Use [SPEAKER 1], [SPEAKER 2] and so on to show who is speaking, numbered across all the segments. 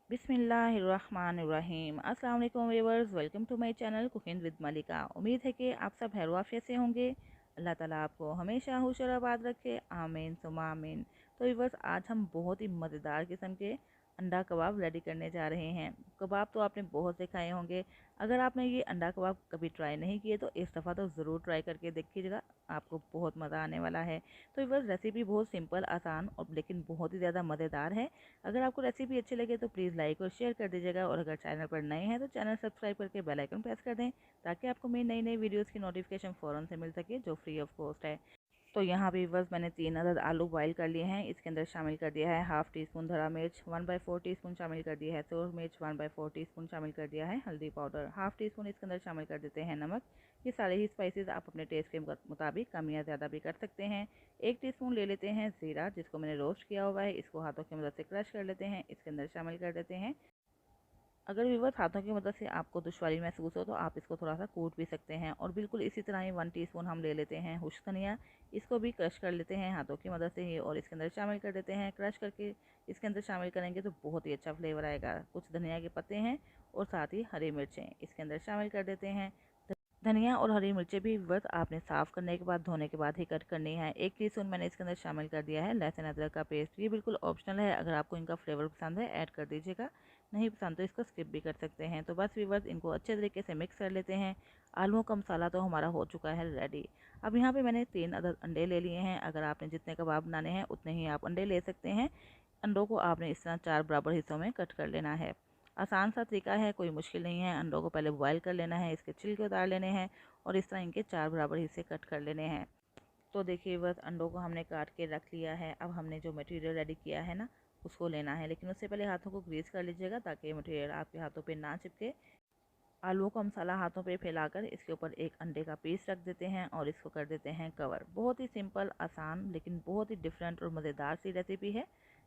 [SPEAKER 1] बिस्मिल्लाहिर्रहमानिर्रहीम। अस्सलाम वालेकुम viewers, welcome to my channel cooking with Malika. उम्मीद है कि आप सब खैर आफियत से होंगे। अल्लाह ताला आपको हमेशा खुश और आबाद रखे, आमीन सुम्मा आमीन। तो व्यूअर्स, आज हम बहुत ही मज़ेदार किस्म के अंडा कबाब रेडी करने जा रहे हैं। कबाब तो आपने बहुत से खाए होंगे। अगर आपने ये अंडा कबाब कभी ट्राई नहीं किए तो इस दफ़ा तो ज़रूर ट्राई करके देखिएगा, आपको बहुत मज़ा आने वाला है। तो व्यूअर्स, रेसिपी बहुत सिंपल, आसान और लेकिन बहुत ही ज़्यादा मज़ेदार है। अगर आपको रेसिपी अच्छी लगे तो प्लीज़ लाइक और शेयर कर दीजिएगा, और अगर चैनल पर नए हैं तो चैनल सब्सक्राइब करके बेल आइकन प्रेस कर दें, ताकि आपको मेरी नई नई वीडियोस की नोटिफिकेशन फ़ौरन से मिल सके, जो फ्री ऑफ कॉस्ट है। तो यहाँ पे बस मैंने 3 अदद आलू बॉईल कर लिए हैं। इसके अंदर शामिल कर दिया है हाफ़ टी स्पून धरा मिर्च, 1/4 टीस्पून शामिल कर दिया है सूर मिर्च, 1/4 टीस्पून शामिल कर दिया है हल्दी पाउडर, हाफ़ टी स्पून इसके अंदर शामिल कर देते हैं नमक। ये सारे ही स्पाइसेस आप अपने टेस्ट के मुताबिक कम या ज़्यादा भी कर सकते हैं। 1 टीस्पून ले लेते हैं ज़ीरा, जिसको मैंने रोस्ट किया हुआ है। इसको हाथों की मदद से क्रश कर लेते हैं, इसके अंदर शामिल कर देते हैं। अगर व्यूअर्स हाथों की मदद से आपको दुश्वारी महसूस हो तो आप इसको थोड़ा सा कूट भी सकते हैं। और बिल्कुल इसी तरह ही 1 टीस्पून हम ले लेते हैं खुश्क धनिया। इसको भी क्रश कर लेते हैं हाथों की मदद से ही, और इसके अंदर शामिल कर देते हैं। क्रश करके इसके अंदर शामिल करेंगे तो बहुत ही अच्छा फ्लेवर आएगा। कुछ धनिया के पत्ते हैं और साथ ही हरी मिर्चें इसके अंदर शामिल कर देते हैं। धनिया और हरी मिर्चें भी बस आपने साफ़ करने के बाद, धोने के बाद ही कट करनी है। 1 टीस्पून मैंने इसके अंदर शामिल कर दिया है लहसुन अदरक का पेस्ट। ये बिल्कुल ऑप्शनल है, अगर आपको इनका फ्लेवर पसंद है ऐड कर दीजिएगा, नहीं पसंद तो इसको स्किप भी कर सकते हैं। तो बस व्यूअर्स, इनको अच्छे तरीके से मिक्स कर लेते हैं। आलूओं का मसाला तो हमारा हो चुका है रेडी। अब यहाँ पे मैंने 3 अदद अंडे ले लिए हैं। अगर आपने जितने कबाब बनाने हैं उतने ही आप अंडे ले सकते हैं। अंडों को आपने इस तरह 4 बराबर हिस्सों में कट कर लेना है। आसान सा तरीका है, कोई मुश्किल नहीं है। अंडों को पहले बॉयल कर लेना है, इसके छिलके उतार लेने हैं और इस तरह इनके 4 बराबर हिस्से कट कर लेने हैं। तो देखिए बस, अंडों को हमने काट के रख लिया है। अब हमने जो मटेरियल रेडी किया है ना, उसको लेना है। लेकिन उससे पहले हाथों को ग्रीस कर लीजिएगा, ताकि मटेरियल आपके हाथों पे ना चिपके। आलूओं का मसाला हाथों पे फैलाकर इसके ऊपर एक अंडे का पीस रख देते हैं और इसको कर देते हैं कवर। बहुत ही सिंपल, आसान, लेकिन बहुत ही डिफरेंट और मज़ेदार सी रेसिपी है।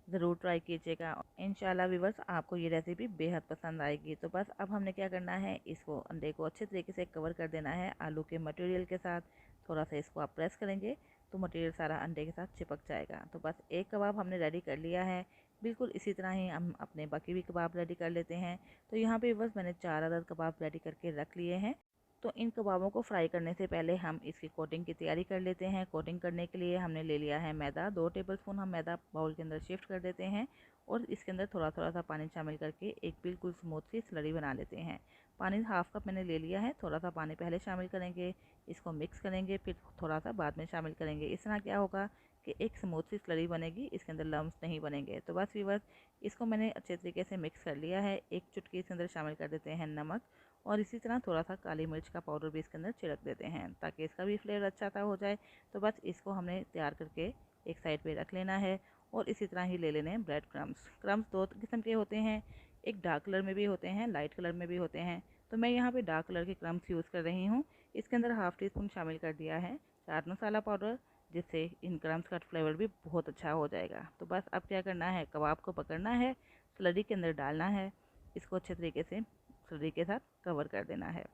[SPEAKER 1] ज़रूर ट्राई कीजिएगा। इंशाल्लाह व्यूअर्स, आपको ये रेसिपी बेहद पसंद आएगी। तो बस अब हमने क्या करना है, इसको अंडे को अच्छे तरीके से कवर कर देना है आलू के मटेरियल के साथ। थोड़ा सा इसको आप प्रेस करेंगे तो मटेरियल सारा अंडे के साथ चिपक जाएगा। तो बस एक कबाब हमने रेडी कर लिया है। बिल्कुल इसी तरह ही हम अपने बाकी भी कबाब रेडी कर लेते हैं। तो यहाँ पे बस मैंने 4 अदद कबाब रेडी करके रख लिए हैं। तो इन कबाबों को फ्राई करने से पहले हम इसकी कोटिंग की तैयारी कर लेते हैं। कोटिंग करने के लिए हमने ले लिया है मैदा। 2 टेबलस्पून हम मैदा बाउल के अंदर शिफ्ट कर देते हैं और इसके अंदर थोड़ा थोड़ा सा पानी शामिल करके एक बिल्कुल स्मूथ सी स्लरी बना लेते हैं। पानी हाफ कप मैंने ले लिया है। थोड़ा सा पानी पहले शामिल करेंगे, इसको मिक्स करेंगे, फिर थोड़ा सा बाद में शामिल करेंगे। इस तरह क्या होगा कि एक स्मूथ सी स्लरी बनेगी, इसके अंदर लम्स नहीं बनेंगे। तो बस व्यूअर्स, इसको मैंने अच्छे तरीके से मिक्स कर लिया है। एक चुटकी इसके अंदर शामिल कर देते हैं नमक, और इसी तरह थोड़ा सा काली मिर्च का पाउडर भी इसके अंदर छिड़क देते हैं, ताकि इसका भी फ्लेवर अच्छा सा हो जाए। तो बस इसको हमने तैयार करके एक साइड पे रख लेना है। और इसी तरह ही ले लेने हैं ब्रेड क्रम्स। क्रम्स 2 किस्म के होते हैं, एक डार्क कलर में भी होते हैं, लाइट कलर में भी होते हैं। तो मैं यहाँ पे डार्क कलर के क्रम्स यूज़ कर रही हूँ। इसके अंदर हाफ़ टी स्पून शामिल कर दिया है चाट मसाला पाउडर, जिससे इन क्रम्स का फ्लेवर भी बहुत अच्छा हो जाएगा। तो बस अब क्या करना है, कबाब को पकड़ना है, स्लरी के अंदर डालना है, इसको अच्छे तरीके से स्लरी के साथ कवर कर देना है।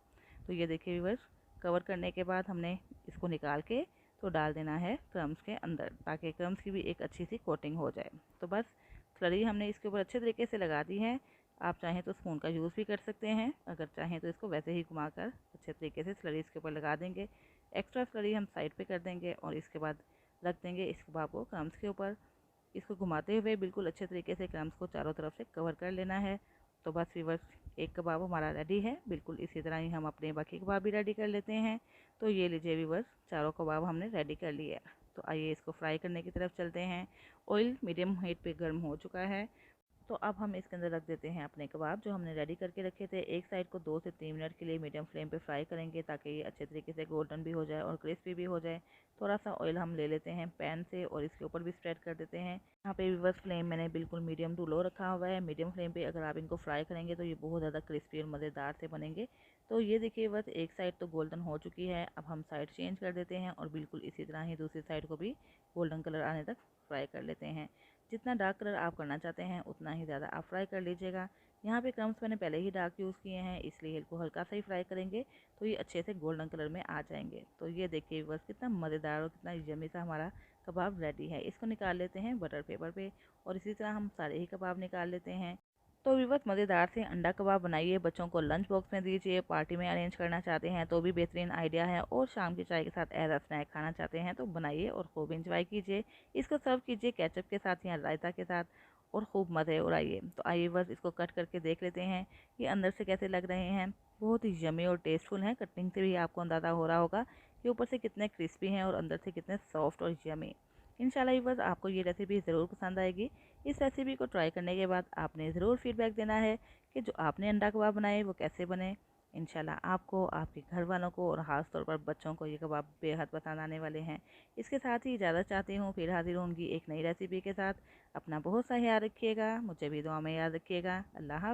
[SPEAKER 1] तो ये देखिए व्यूअर्स, कवर करने के बाद हमने इसको निकाल के तो डाल देना है क्रम्स के अंदर, ताकि क्रम्स की भी एक अच्छी सी कोटिंग हो जाए। तो बस स्लरी हमने इसके ऊपर अच्छे तरीके से लगा दी है। आप चाहें तो स्पून का यूज़ भी कर सकते हैं, अगर चाहें तो इसको वैसे ही घुमाकर अच्छे तरीके से स्लरी इसके ऊपर लगा देंगे। एक्स्ट्रा स्लरी हम साइड पे कर देंगे और इसके बाद रख देंगे इस कबाब को क्रम्स के ऊपर। इसको घुमाते हुए बिल्कुल अच्छे तरीके से क्रम्स को चारों तरफ से कवर कर लेना है। तो बस व्यूअर्स, एक कबाब हमारा रेडी है। बिल्कुल इसी तरह ही हम अपने बाकी कबाब भी रेडी कर लेते हैं। तो ये लीजिए व्यूअर्स, चारों कबाब हमने रेडी कर लिए। तो आइए इसको फ्राई करने की तरफ चलते हैं। ऑयल मीडियम हीट पे गर्म हो चुका है। तो अब हम इसके अंदर रख देते हैं अपने कबाब जो हमने रेडी करके रखे थे। एक साइड को 2 से 3 मिनट के लिए मीडियम फ्लेम पे फ्राई करेंगे, ताकि ये अच्छे तरीके से गोल्डन भी हो जाए और क्रिस्पी भी हो जाए। थोड़ा सा ऑयल हम ले लेते हैं पैन से और इसके ऊपर भी स्प्रेड कर देते हैं। यहाँ पे रिवर्स फ्लेम मैंने बिल्कुल मीडियम टू लो रखा हुआ है। मीडियम फ्लेम पे अगर आप इनको फ्राई करेंगे तो ये बहुत ज़्यादा क्रिस्पी और मज़ेदार से बनेंगे। तो ये देखिए बस, एक साइड तो गोल्डन हो चुकी है। अब हम साइड चेंज कर देते हैं और बिल्कुल इसी तरह ही दूसरी साइड को भी गोल्डन कलर आने तक फ्राई कर लेते हैं। जितना डार्क कलर आप करना चाहते हैं उतना ही ज़्यादा आप फ्राई कर लीजिएगा। यहाँ पे क्रम्स मैंने पहले ही डार्क यूज़ किए हैं, इसलिए इनको हल्का सा ही फ्राई करेंगे तो ये अच्छे से गोल्डन कलर में आ जाएंगे। तो ये देखिए बस, कितना मज़ेदार और कितना यम्मी सा हमारा कबाब रेडी है। इसको निकाल लेते हैं बटर पेपर पे और इसी तरह हम सारे ही कबाब निकाल लेते हैं। तो भी बस मज़ेदार से अंडा कबाब बनाइए, बच्चों को लंच बॉक्स में दीजिए, पार्टी में अरेंज करना चाहते हैं तो भी बेहतरीन आइडिया है, और शाम की चाय के साथ एज अ स्नैक खाना चाहते हैं तो बनाइए और खूब इंजॉय कीजिए। इसको सर्व कीजिए केचप के साथ या रायता के साथ और खूब मज़े उड़ाइए। तो आइए बस इसको कट करके देख लेते हैं कि अंदर से कैसे लग रहे हैं। बहुत ही यम्मी और टेस्टफुल हैं। कटिंग से भी आपको अंदाज़ा हो रहा होगा कि ऊपर से कितने क्रिस्पी हैं और अंदर से कितने सॉफ्ट और यम्मी। इंशाल्लाह व्यूअर्स आपको ये रेसिपी ज़रूर पसंद आएगी। इस रेसिपी को ट्राई करने के बाद आपने ज़रूर फीडबैक देना है कि जो आपने अंडा कबाब बनाए वो कैसे बने। इंशाल्लाह आपको, आपके घर वालों को और ख़ास तौर पर बच्चों को ये कबाब बेहद पसंद आने वाले हैं। इसके साथ ही इजाज़त चाहती हूँ, फिर हाजिर होंगी एक नई रेसिपी के साथ। अपना बहुत सा ख्याल रखिएगा, मुझे भी दुआ में याद रखिएगा। अल्लाह हाफ़िज़।